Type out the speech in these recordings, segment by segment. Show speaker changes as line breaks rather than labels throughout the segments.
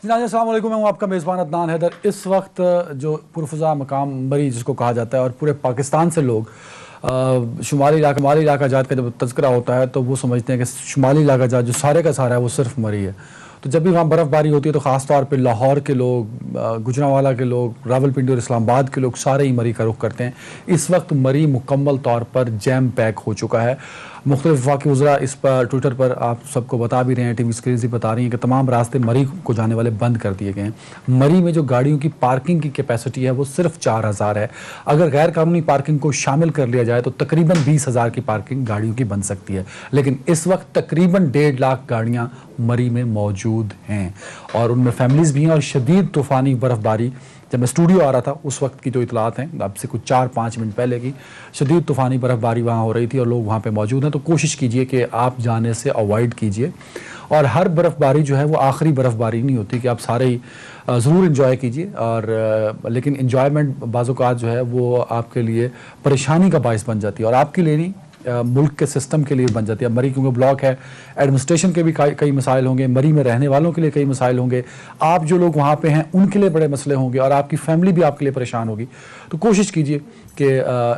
अस्सलाम वालेकुम, मैं हूं आपका मेज़बान अदनान हैदर। इस वक्त जो पुरफ़ज़ा मकाम मरी जिसको कहा जाता है और पूरे पाकिस्तान से लोग शुमाली इलाका जात का जब तज़किरा होता है तो वो समझते हैं कि शुमाली इलाका जात जो सारे का सारा है वो सिर्फ मरी है। तो जब भी वहाँ बर्फ़बारी होती है तो ख़ास तौर पे लाहौर के लोग, गुजरांवाला के लोग, रावलपिंडी और इस्लामाबाद के लोग सारे ही मरी का रुख करते हैं। इस वक्त मरी मुकम्मल तौर पर जैम पैक हो चुका है। मुख्तलिफ वफाकी वज़रा इस पर ट्विटर पर आप सबको बता भी रहे हैं, टीवी स्क्रीन से बता रही हैं कि तमाम रास्ते मरी को जाने वाले बंद कर दिए गए हैं। मरी में जो गाड़ियों की पार्किंग की कैपेसिटी है वो सिर्फ 4000 है। अगर गैर कानूनी पार्किंग को शामिल कर लिया जाए तो तकरीबन 20,000 की पार्किंग गाड़ियों की बन सकती है। लेकिन इस वक्त तकरीबन 1.5 लाख गाड़ियाँ मरी में मौजूद हैं और उनमें फैमिलीज़ भी हैं। और शदीद तूफ़ानी बर्फ़बारी, जब मैं स्टूडियो आ रहा था उस वक्त की जो इतलात हैं, अब से कुछ 4-5 मिनट पहले की, शदीद तूफ़ानी बर्फ़बारी वहाँ हो रही थी और लोग वहाँ पे मौजूद हैं। तो कोशिश कीजिए कि आप जाने से अवॉइड कीजिए। और हर बर्फ़बारी जो है वो आखिरी बर्फ़बारी नहीं होती कि आप सारे ही ज़रूर इंजॉय कीजिए। और लेकिन इंजॉयमेंट बाज़ औक़ात जो है वो आपके लिए परेशानी का बायस बन जाती है और आपके लिए नहीं, मुल्क के सिस्टम के लिए बन जाती है। मरी क्योंकि ब्लॉक है, एडमिनिस्ट्रेशन के भी कई मसाइल होंगे, मरी में रहने वालों के लिए कई मसाइल होंगे, आप जो लोग वहाँ पे हैं उनके लिए बड़े मसले होंगे और आपकी फैमिली भी आपके लिए परेशान होगी। तो कोशिश कीजिए कि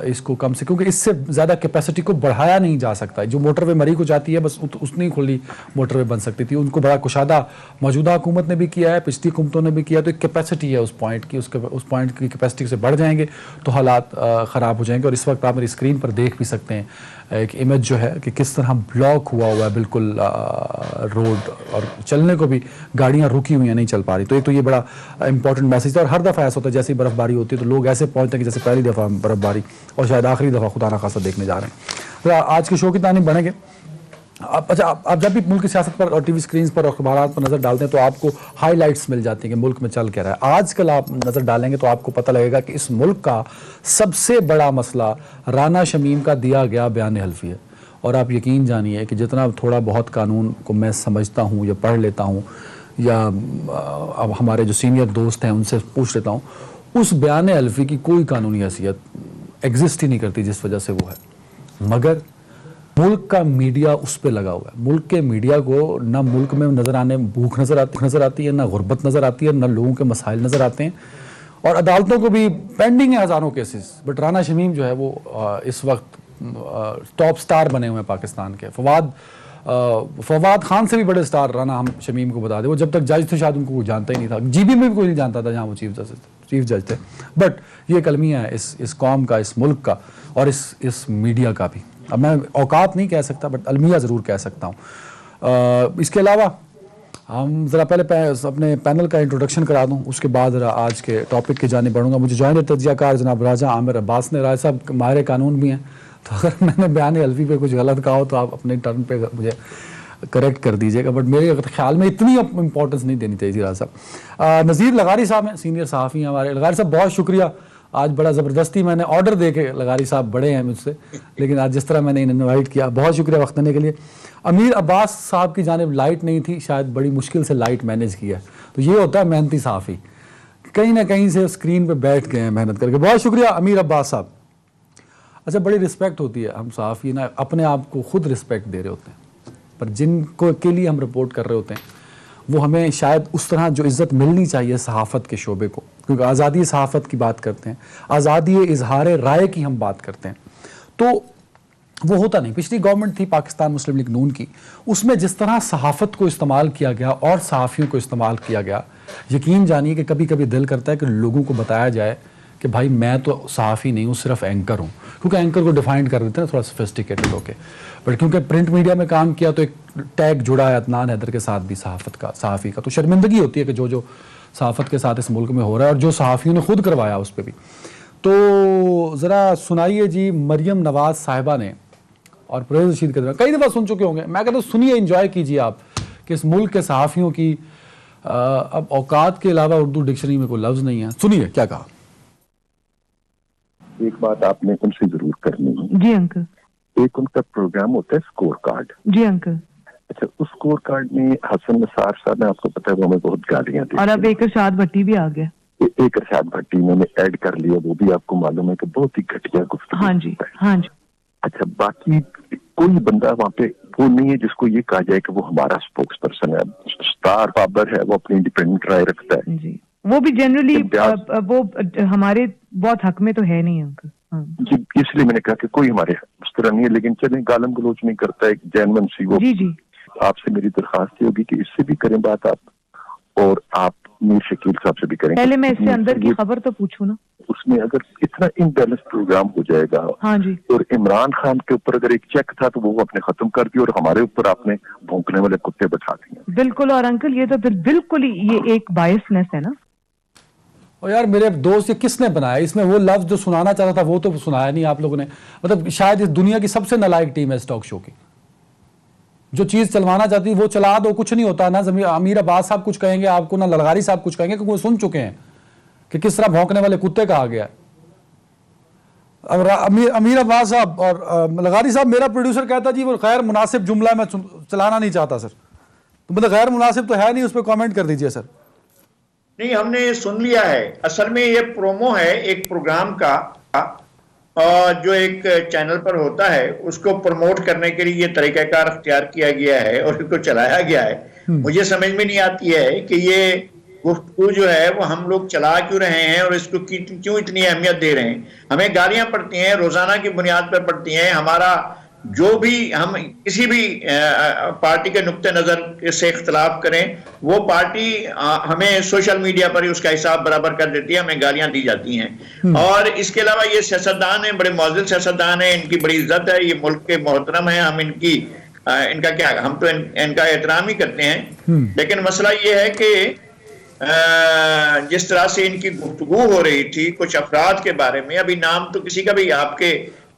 इसको कम से, क्योंकि इससे ज़्यादा कैपेसिटी को बढ़ाया नहीं जा सकता। जो मोटरवे मरी को जाती है बस उतनी खुली मोटरवे बन सकती थी। उनको बड़ा कुशादा मौजूदा हुकूमत ने भी किया है, पिछली हुकूमतों ने भी किया। तो एक कैपेसिटी है उस पॉइंट की, उस पॉइंट की कैपेसिटी से बढ़ जाएंगे तो हालात ख़राब हो जाएंगे। और इस वक्त आप मेरी स्क्रीन पर देख भी सकते हैं एक इमेज जो है कि किस तरह ब्लॉक हुआ है बिल्कुल रोड, और चलने को भी गाड़ियां रुकी हुई हैं, नहीं चल पा रही। तो एक तो ये बड़ा इंपॉर्टेंट मैसेज है। और हर दफ़ा ऐसा होता है जैसे ही बर्फ़बारी होती है तो लोग ऐसे पहुंचते हैं कि जैसे पहली दफ़ा बर्फ़बारी और शायद आखिरी दफ़ा खुदा ना खासा देखने जा रहे हैं। तो आज के शो की तारीफ बढ़ेंगे। आप जब भी मुल्क की सियासत पर और टीवी स्क्रीन पर और अखबारात पर नज़र डालते हैं तो आपको हाईलाइट्स मिल जाती हैं कि मुल्क में चल क्या रहा है। आजकल आप नज़र डालेंगे तो आपको पता लगेगा कि इस मुल्क का सबसे बड़ा मसला राना शमीम का दिया गया बयान हल्फी है। और आप यकीन जानिए कि जितना थोड़ा बहुत कानून को मैं समझता हूँ या पढ़ लेता हूँ या अब हमारे जो सीनियर दोस्त हैं उनसे पूछ लेता हूँ, उस बयान हल्फी की कोई कानूनी हैसियत एग्जिस्ट ही नहीं करती जिस वजह से वो है। मगर मुल्क का मीडिया उस पर लगा हुआ है। मुल्क के मीडिया को ना मुल्क में नज़र आने भूख नज़र आती है, ना गुर्बत नज़र आती है, ना लोगों के मसाइल नज़र आते हैं। और अदालतों को भी पेंडिंग है हज़ारों केसेस। बट राना शमीम जो है वो इस वक्त टॉप स्टार बने हुए हैं पाकिस्तान के। फवाद खान से भी बड़े स्टार राना हम शमीम को बता दें। वो जब तक जज थे शायद उनको कोई जानता ही नहीं था, जीबी में भी कोई नहीं जानता था जहाँ वो चीफ जज थे। बट ये कलमिया है इस कौम का, इस मुल्क का और इस मीडिया का भी। अब मैं औकात नहीं कह सकता बट अलमिया ज़रूर कह सकता हूँ। इसके अलावा हम ज़रा पहले अपने पैनल का इंट्रोडक्शन करा दूँ, उसके बाद ज़रा आज के टॉपिक की जाने बढ़ूँगा। मुझे जॉइंट तज्ज़ियाकार जनाब राजा आमिर अब्बास ने, राजा साहब माहिर कानून भी हैं, तो अगर मैंने बयान हल्फी पे कुछ गलत कहा हो तो आप अपने टर्न पे मुझे करेक्ट कर दीजिएगा। बट मेरे ख्याल में इतनी इंपॉर्टेंस नहीं देनी चाहिए राजा साहब। नज़ीर लगारी साहब हैं, सीनियर सहाफ़ी हैं हमारे। लगारी साहब बहुत शुक्रिया, आज बड़ा ज़बरदस्ती मैंने ऑर्डर दे के, लगारी साहब बड़े हैं मुझसे, लेकिन आज जिस तरह मैंने इन्हें इन्वाइट किया, बहुत शुक्रिया वक्त देने के लिए। अमीर अब्बास साहब की जानिब लाइट नहीं थी, शायद बड़ी मुश्किल से लाइट मैनेज किया। तो ये होता है मेहनती सहाफ़ी, कहीं ना कहीं से स्क्रीन पर बैठ गए हैं मेहनत करके। बहुत शुक्रिया अमीर अब्बास साहब। अच्छा, बड़ी रिस्पेक्ट होती है, हम सहाफ़ी ना अपने आप को खुद रिस्पेक्ट दे रहे होते हैं, पर जिनको के लिए हम रिपोर्ट कर रहे होते हैं वो हमें शायद उस तरह जो इज़्ज़त मिलनी चाहिए सहाफ़त के शोबे को, क्योंकि आज़ादी सहाफ़त की बात करते हैं, आज़ादी इजहार राय की हम बात करते हैं, तो वो होता नहीं। पिछली गवर्नमेंट थी पाकिस्तान मुस्लिम लीग नून की, उसमें जिस तरह सहाफ़त को इस्तेमाल किया गया और सहाफ़ियों को इस्तेमाल किया गया, यकीन जानिए कि कभी कभी दिल करता है कि लोगों को बताया जाए कि भाई मैं तो सहाफ़ी नहीं हूँ, सिर्फ एंकर हूँ। क्योंकि एंकर को डिफाइन कर देते हैं थोड़ा सोफिस्टिकेटेड होके, बट क्योंकि प्रिंट मीडिया में काम किया तो एक टैग जुड़ा है अदनान हैदर के साथ भी, सहाफ़त का, सहाफ़ी का। तो शर्मिंदगी होती है कि जो सहाफ़त के साथ इस मुल्क में हो रहा है और जो सहाफ़ियों ने खुद करवाया उस पर भी। तो ज़रा सुनाइए जी, मरियम नवाज़ साहिबा ने और परवेज़ रशीद के, कई दफ़ा सुन चुके होंगे, मैं कहता हूँ सुनिए, इंजॉय कीजिए आप कि इस मुल्क के सहाफ़ियों की अब औकात के अलावा उर्दू डिक्शनरी में कोई लफ्ज़ नहीं है। सुनिए क्या कहा।
एक बात आपने उनसे जरूर करनी है।
जी अंकल।
एक उनका प्रोग्राम होता है स्कोर कार्ड।
जी अंकल।
अच्छा, उस स्कोर कार्ड में हसन निसार साहब ने, आपको पता है वो हमें बहुत गालियां दी,
और अब एक इरशाद भट्टी भी आ गया।
एक इरशाद भट्टी इन्होंने ऐड कर लिया, वो भी आपको मालूम है कि बहुत ही घटिया गुफ्तगू।
हाँ जी, हाँ जी।
अच्छा, बाकी कोई बंदा वहाँ पे वो नहीं है जिसको ये कहा जाए कि वो हमारा स्पोक्स पर्सन है। स्टार बाबर है, वो अपनी इंडिपेंडेंट राय रखता है
जी, वो भी जनरली
इम्तियाज-
वो हमारे बहुत हक में तो है नहीं अंकल। हाँ।
जी, इसलिए मैंने कहा कि कोई हमारे उस तरह नहीं है, लेकिन चलें गालम गलोच नहीं करता है, जेन्युइन सी वो।
जी जी
आपसे मेरी दरखास्त ये होगी कि इससे भी करें बात आप, और आप मीर शकील साहब से भी करें।
पहले मैं इससे अंदर की खबर तो पूछूं ना।
उसमें अगर इतना इम्बैलेंस प्रोग्राम हो जाएगा,
हाँ जी,
और इमरान खान के ऊपर अगर एक चेक था तो वो आपने खत्म कर दिया, और हमारे ऊपर आपने भौंकने वाले कुत्ते बैठा दिए।
बिल्कुल। और अंकल ये तो बिल्कुल ही ये एक बायसनेस है ना।
और यार मेरे दोस्त, ये किसने बनाया? इसमें वो लफ्ज जो सुनाना चाहता था वो तो सुनाया नहीं आप लोगों ने। मतलब शायद इस दुनिया की सबसे नालायक टीम है इस टॉक शो की। जो चीज चलवाना चाहती वो चला दो, कुछ नहीं होता। ना अमीर अब्बास साहब कुछ कहेंगे आपको, ना ललगारी साहब कुछ कहेंगे, क्योंकि वो सुन चुके हैं कि किस तरह भौंकने वाले कुत्ते कहा गया। अब अमीर अब्बास साहब और ललगारी साहब, मेरा प्रोड्यूसर कहता जी वो गैर मुनासिब जुमला मैं चलाना नहीं चाहता सर। तो मतलब गैर मुनासिब तो है नहीं, उस पर कॉमेंट कर दीजिए सर।
नहीं, हमने सुन लिया है। असल में ये प्रोमो है एक प्रोग्राम का, और जो एक चैनल पर होता है उसको प्रमोट करने के लिए ये तरीकाकार अख्तियार किया गया है और इसको चलाया गया है। मुझे समझ में नहीं आती है कि ये गुफ्तगू जो है वो हम लोग चला क्यों रहे हैं और इसको क्यों इतनी अहमियत दे रहे हैं। हमें गालियां पड़ती हैं, रोजाना की बुनियाद पर पड़ती हैं। हमारा जो भी हम किसी भी पार्टी के नुक्ते नजर से इख्तलाफ करें, वो पार्टी हमें सोशल मीडिया पर ही उसका हिसाब बराबर कर देती है, हमें गालियां दी जाती हैं। और इसके अलावा ये सियासतदान हैं, बड़े मौजूद सियासतदान हैं, इनकी बड़ी इज्जत है, ये मुल्क के मोहतरम हैं, हम इनका क्या, हम तो इनका एहतराम ही करते हैं। लेकिन मसला ये है कि जिस तरह से इनकी गुफ्तगू हो रही थी कुछ अफराद के बारे में, अभी नाम तो किसी का भी आपके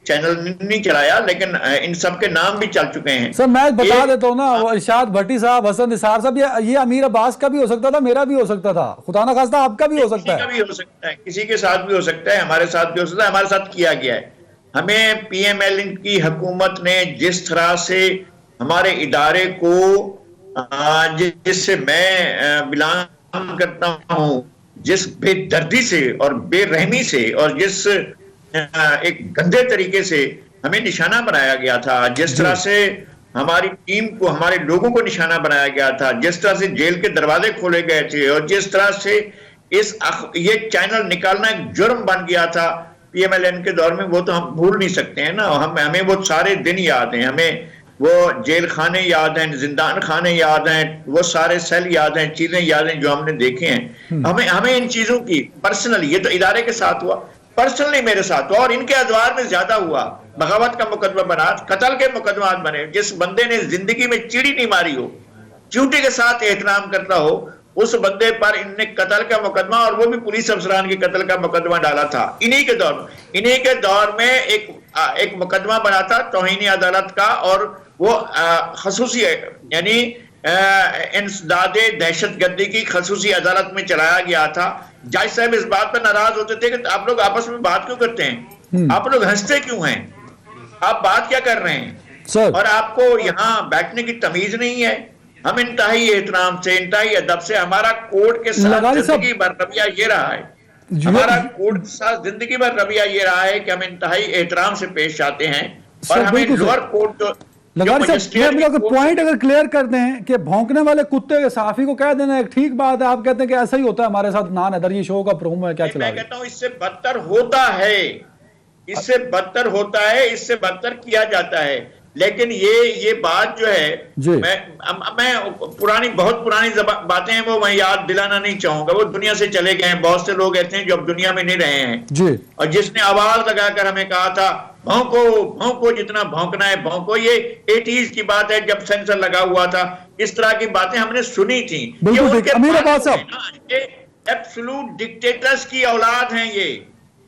चैनल नहीं चलाया, लेकिन इन सब के नाम भी चल चुके हैं।
सर मैं बता देता हूँ ना, इरशाद भट्टी साहब, हसन निसार साहब, ये अमीर अब्बास का भी हो सकता था, मेरा भी हो सकता था, खुदा ना खास्ता आपका भी हो सकता है।
किसी का भी हो सकता है, किसी के साथ भी हो सकता है, हमारे साथ भी हो सकता है, हमारे साथ किया गया है। हमें PML की हुकूमत ने जिस तरह से हमारे इदारे को, जिससे मैं बिलोंग करता हूँ, जिस बेदर्दी से और बेरहमी से और जिस एक गंदे तरीके से हमें निशाना बनाया गया था, जिस तरह से हमारी टीम को, हमारे लोगों को निशाना बनाया गया था, जिस तरह से जेल के दरवाजे खोले गए थे, और जिस तरह से ये चैनल निकालना एक जुर्म बन गया था PMLN के दौर में, वो तो हम भूल नहीं सकते हैं ना। हमें वो सारे दिन याद हैं, हमें वो जेल खाने याद हैं, जिंदान खाने याद हैं, वो सारे सेल याद हैं, चीजें याद हैं जो हमने देखे हैं। हमें इन चीजों की पर्सनली, ये तो इदारे के साथ हुआ, पर्सनली मेरे साथ हुआ, और इनके अदवार में ज्यादा हुआ। बगावत का मुकदमा बना, कत्ल के मुकदमात बने। जिस बंदे ने जिंदगी में चिड़ी नहीं मारी हो, ड्यूटी के साथ एहतराम करता हो, उस बंदे पर इनने कत्ल का मुकदमा, और वो भी पुलिस अफसरान के कत्ल का मुकदमा डाला था। इन्हीं के दौर में एक मुकदमा बना था तौहीन अदालत का, और वो खसूसी यानी इंसदादे दहशतगर्दी की खसूसी अदालत में चलाया गया था। जज साहब इस बात पर नाराज होते थे कि आप लोग आपस में बात क्यों करते हैं, आप लोग हंसते क्यों हैं, आप बात क्या कर रहे हैं
सर, और
आपको यहाँ बैठने की तमीज नहीं है। हम इंतहाई एहतराम से, इंतहाई अदब से, हमारा कोर्ट के साथ जिंदगी भर रवैया ये रहा है, हमारा कोर्ट के साथ जिंदगी भर रवैया ये रहा है कि हम इंतहाई एहतराम से पेश आते हैं। और हमें लोअर कोर्ट जो
पॉइंट अगर क्लियर करते हैं कि भौंकने वाले कुत्ते के सहाफी को कह देना एक ठीक बात है, आप कहते हैं कि ऐसा ही होता है हमारे साथ। नान हैदर ये शो का प्रोमो है, क्या चला?
मैं कहता हूं इससे बदतर होता है, इससे बदतर होता है, इससे बदतर किया जाता है। लेकिन ये बात जो है, मैं बहुत पुरानी बातें हैं वो मैं याद दिलाना नहीं चाहूंगा। वो दुनिया से चले गए हैं, बहुत से लोग ऐसे हैं जो अब दुनिया में नहीं रहे हैं जी। और जिसने आवाज लगाकर हमें कहा था भौंको भौंको, जितना भौंकना है भौंको, ये 80s की बात है जब सेंसर लगा हुआ था। इस तरह की बातें हमने सुनी थी। एब्सोल्यूट डिक्टेटर्स की औलाद हैं ये,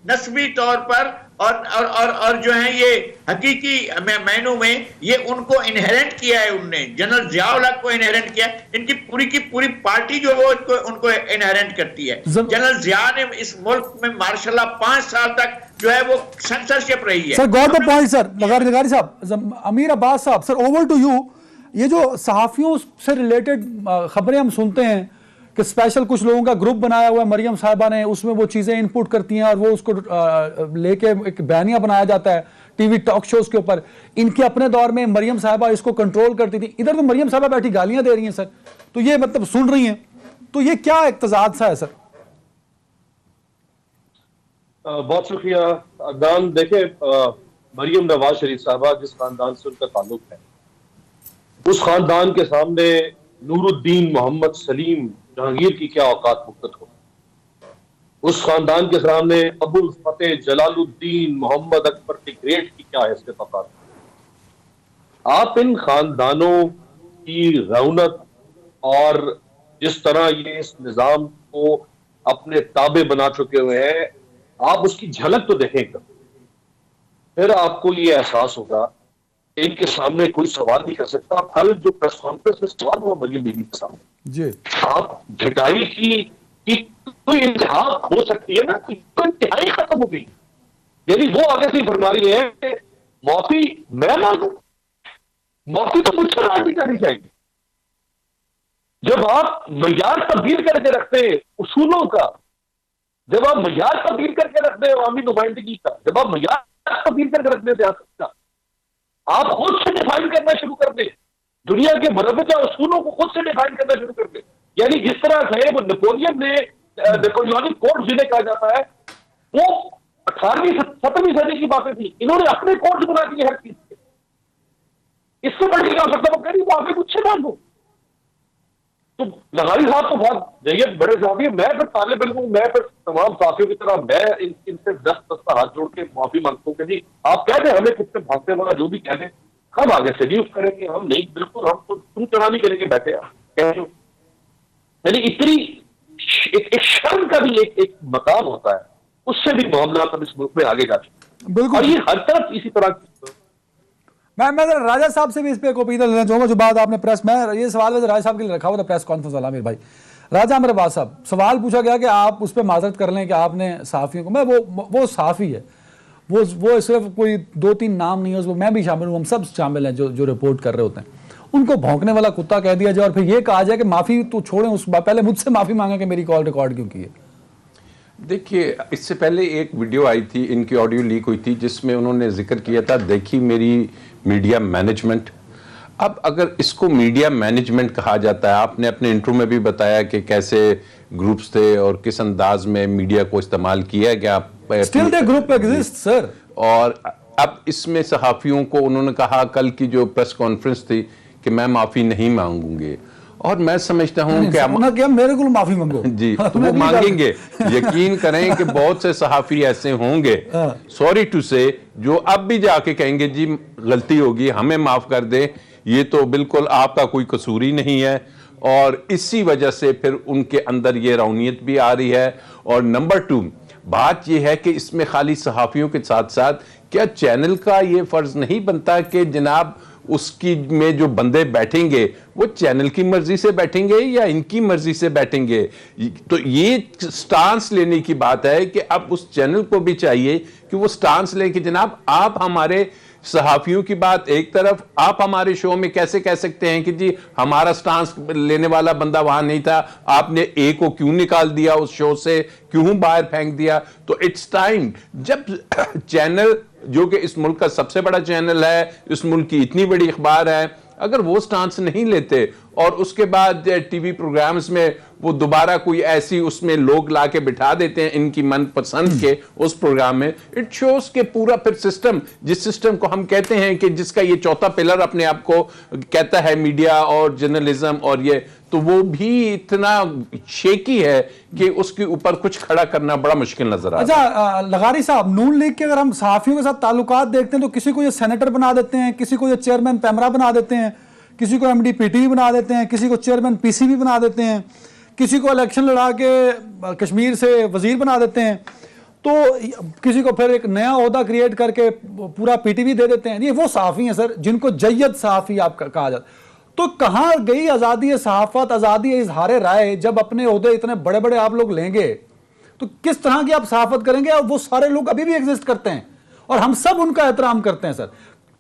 नस्बी तौर पर, और जो है ये हकीकी मैनू में ये उनको इनहेरेंट किया है। उनने जनरल जियाउल हक को इनहेरेंट किया, इनकी पूरी की पूरी पार्टी जो वो उनको इनहेरेंट करती है। जनरल जिया ने इस मुल्क में मार्शाल्लाह 5 साल तक जो है वो सेंसरशिप रही है।
Sir got the point sir. लगारी साहब, अमीर अब्बास साहब, सर ओवर टू यू। ये जो सहाफियों से रिलेटेड खबरें हम सुनते हैं कि स्पेशल कुछ लोगों का ग्रुप बनाया हुआ है मरियम साहिबा ने, उसमें वो चीजें इनपुट करती हैं और वो उसको लेके एक बयानिया बनाया जाता है टीवी टॉक शोज के ऊपर। इनके अपने दौर में मरियम साहिबा इसको कंट्रोल करती थी, इधर तो मरियम साहिबा बैठी गालियां दे रही हैं सर, तो ये मतलब सुन रही हैं, तो ये क्या इक्तजाद सा है सर?
बहुत शुक्रिया अदनान। देखे, मरियम नवाज शरीफ साहबा जिस खानदान से उनका ताल्लुक है, उस खानदान के सामने नूरुद्दीन मोहम्मद सलीम जहांगीर की क्या औकात मुक्तत हो, उस खानदान के सामने अबुल फतेह जलालुद्दीन मोहम्मद अकबर द ग्रेट की क्या हैसियत औकात। आप इन खानदानों की रौनक और जिस तरह ये इस निजाम को अपने ताबे बना चुके हुए हैं, आप उसकी झलक तो देखेंगे, फिर आपको ये एहसास होगा इनके सामने कोई सवाल नहीं कर सकता। कल जो प्रेस कॉन्फ्रेंस में सवाल हुआ मरियम बीबी के सामने
जी,
आप झटाई की कोई इंतहा हो सकती है ना, कोई इंतहाई खत्म हो गई। यानी वो आगे से फरमा रही है कि माफी मैं मांगू, माफी तो मुझसे नहीं करनी चाहिए। जब आप मयार तब्दील करके रखते हैं उसूलों का, जब आप मयार तब्दील करके रखते हैं अवामी नुमाइंदगी का, जब आप मयार तब्दील करके रखते हैं सियासत का, आप खुद से डिफाइन करना शुरू कर दें, दुनिया के मरबूता उसूलों को खुद से डिफाइन करना शुरू कर दें। यानी जिस तरह से वो नेपोलियन ने नेपोलियनिक कोड जिन्हें कहा जाता है, वो 18वीं 17वीं सदी की बातें थी, इन्होंने अपने कोड बना दिए हर चीज के। इससे बढ़ क्या हो सकता है? वो कह रही वो आगे मुझसे मांगो। तो लगारी साहब तो बहुत जैयद बड़े साहब है, मैं फिर तालिब इल्म हूं, मैं फिर तमाम साथियों की तरह मैं इनसे 10 हाथ जोड़ के माफी मांगता हूँ कि जी आप कह दें हमें किससे भागते वाला जो भी कह दें, हम आगे से नहीं करेंगे, हम नहीं, बिल्कुल हम तो तुम चढ़ा नहीं करेंगे, बैठे आप कह रहे हो। यानी इतनी एक शर्म का भी एक मकाम होता है, उससे भी मामला अब इस मुल्क में आगे जा चुके
बिल्कुल।
और ये हर तरफ इसी तरह
मैं राजा साहब से भी इस पे एक ओपिनियन लेना चाहूंगा। जो बात आपने प्रेस में, ये सवाल वैसे राजा साहब के लिए रखा हुआ था प्रेस कॉन्फ्रेंस वाला मेरे भाई राजा अमरबाज साहब, सवाल पूछा गया कि आप उस पर माजरत कर लें कि आपने सहाफ़ियों को, मैं वो सहाफ़ी है, वो सिर्फ कोई 2-3 नाम नहीं है उसमें, मैं भी शामिल हूँ, हम सब शामिल हैं जो रिपोर्ट कर रहे होते हैं, उनको भौंकने वाला कुत्ता कह दिया जाए और फिर ये कहा जाए कि माफ़ी तो छोड़ें, उस पहले मुझसे माफ़ी मांगे कि मेरी कॉल रिकॉर्ड क्यों की है।
देखिए, इससे पहले एक वीडियो आई थी, इनकी ऑडियो लीक हुई थी, जिसमें उन्होंने जिक्र किया था, देखी मेरी मीडिया मैनेजमेंट। अब अगर इसको मीडिया मैनेजमेंट कहा जाता है, आपने अपने इंट्रो में भी बताया कि कैसे ग्रुप्स थे और किस अंदाज में मीडिया को इस्तेमाल किया गया।
Still the group exist sir.
और अब इसमें सहाफ़ियों को उन्होंने कहा, कल की जो प्रेस कॉन्फ्रेंस थी, कि मैं माफ़ी नहीं मांगूंगी, और मैं समझता हूं कि
मेरे को माफी मांगो
जी, तो वो मांगेंगे। यकीन करें कि बहुत से सहाफी ऐसे होंगे, सॉरी टू से, जो अब भी जाके कहेंगे जी गलती होगी, हमें माफ कर दे, ये तो बिल्कुल आपका कोई कसूर ही नहीं है। और इसी वजह से फिर उनके अंदर ये रौनियत भी आ रही है। और नंबर 2 बात यह है कि इसमें खाली सहाफियों के साथ साथ क्या चैनल का ये फर्ज नहीं बनता कि जनाब उसकी में जो बंदे बैठेंगे वो चैनल की मर्जी से बैठेंगे या इनकी मर्जी से बैठेंगे? तो ये स्टांस लेने की बात है कि अब उस चैनल को भी चाहिए कि वो स्टांस ले कि जनाब आप हमारे सहाफियों की बात एक तरफ, आप हमारे शो में कैसे कह सकते हैं कि जी हमारा स्टांस लेने वाला बंदा वहां नहीं था, आपने ए को क्यों निकाल दिया उस शो से, क्यों बाहर फेंक दिया? तो इट्स टाइम, जब चैनल जो कि इस मुल्क का सबसे बड़ा चैनल है, इस मुल्क की इतनी बड़ी अखबार है, अगर वो स्टांस नहीं लेते और उसके बाद टीवी प्रोग्राम्स में वो दोबारा कोई ऐसी उसमें लोग लाके बिठा देते हैं इनकी मनपसंद के उस प्रोग्राम में, इट शोज के पूरा फिर सिस्टम, जिस सिस्टम को हम कहते हैं कि जिसका ये चौथा पिलर अपने आप को कहता है मीडिया और जर्नलिज्म, और ये तो वो भी इतना शेकी है कि उसके ऊपर कुछ खड़ा करना बड़ा मुश्किल नजर आता है।
अच्छा लगारी साहब, नून लीग के अगर हम सहाफियों के साथ ताल्लुकात देखते हैं तो किसी को ये सेनेटर बना देते हैं, किसी को ये चेयरमैन पैमरा बना देते हैं, किसी को MD-PT बना देते हैं, किसी को चेयरमैन PCB बना देते हैं, किसी को इलेक्शन लड़ा के कश्मीर से वजीर बना देते हैं, तो किसी को फिर एक नया ओहदा क्रिएट करके पूरा PTV दे देते हैं। ये वो सहाफ़ी हैं सर जिनको जय्यद सहाफ़ी आप कहा जाता है। तो कहाँ गई आज़ादी सहाफ़त, आज़ादी इजहार राय, जब अपने ओहदे इतने बड़े बड़े आप लोग लेंगे तो किस तरह की आप सहाफ़त करेंगे? और वो सारे लोग अभी भी एग्जिस्ट करते हैं और हम सब उनका एहतराम करते हैं। सर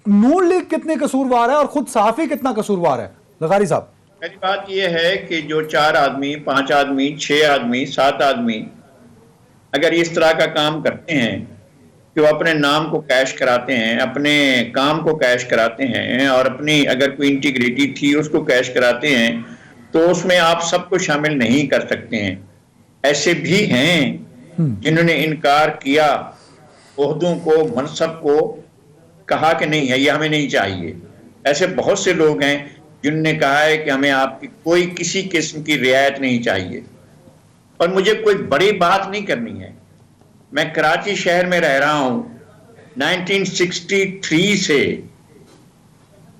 नून लीग कितने कसूरवार है और खुद सहाफ़ी कितना कसूरवार है लगारी साहब?
पहली बात यह है कि जो 4 आदमी, 5 आदमी, 6 आदमी, 7 आदमी अगर इस तरह का काम करते हैं कि वो अपने नाम को कैश कराते हैं, अपने काम को कैश कराते हैं और अपनी अगर कोई इंटीग्रिटी थी उसको कैश कराते हैं, तो उसमें आप सबको शामिल नहीं कर सकते हैं। ऐसे भी हैं जिन्होंने इनकार किया, ओहदों को, मनसब को, कहा कि नहीं है, ये हमें नहीं चाहिए। ऐसे बहुत से लोग हैं जिन्होंने कहा है कि हमें आपकी कोई किसी किस्म की रियायत नहीं चाहिए। और मुझे कोई बड़ी बात नहीं करनी है, मैं कराची शहर में रह रहा हूं 1963 से,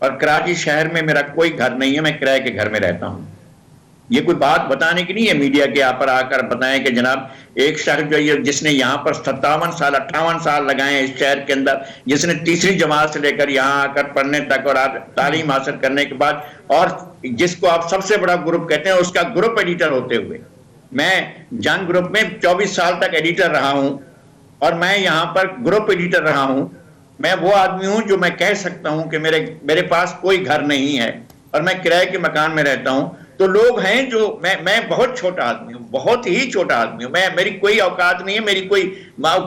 और कराची शहर में मेरा कोई घर नहीं है, मैं किराए के घर में रहता हूं। ये कोई बात बताने की नहीं है मीडिया के यहाँ पर आकर बताएं कि जनाब एक शख्स जो ये जिसने यहाँ पर 57 साल 58 साल लगाए इस शहर के अंदर, जिसने तीसरी जमात से लेकर यहाँ आकर पढ़ने तक और तालीम हासिल करने के बाद, और जिसको आप सबसे बड़ा ग्रुप कहते हैं, उसका ग्रुप एडिटर होते हुए, मैं जंग ग्रुप में 24 साल तक एडिटर रहा हूं और मैं यहाँ पर ग्रुप एडिटर रहा हूं। मैं वो आदमी हूं जो मैं कह सकता हूं कि मेरे पास कोई घर नहीं है और मैं किराए के मकान में रहता हूं। तो लोग हैं जो मैं बहुत छोटा आदमी हूं, बहुत ही छोटा आदमी हूं, मेरी कोई औकात नहीं है, मेरी कोई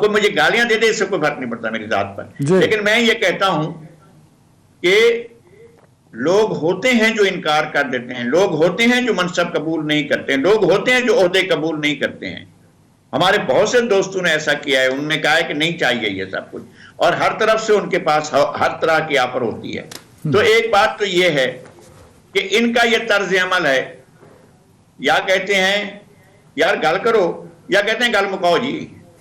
मुझे गालियां दे दे इससे कोई फर्क नहीं पड़ता मेरी जात पर। लेकिन मैं ये कहता हूं कि लोग होते हैं जो इनकार कर देते हैं, लोग होते हैं जो मनसब कबूल नहीं करते हैं, लोग होते हैं जो ओहदे कबूल नहीं करते हैं। हमारे बहुत से दोस्तों ने ऐसा किया है, उन्होंने कहा है कि नहीं चाहिए ये सब कुछ, और हर तरफ से उनके पास हर तरह की ऑफर होती है। तो एक बात तो ये है कि इनका ये तर्ज अमल है, या कहते हैं यार गल करो, या कहते हैं गल मुकाओ जी,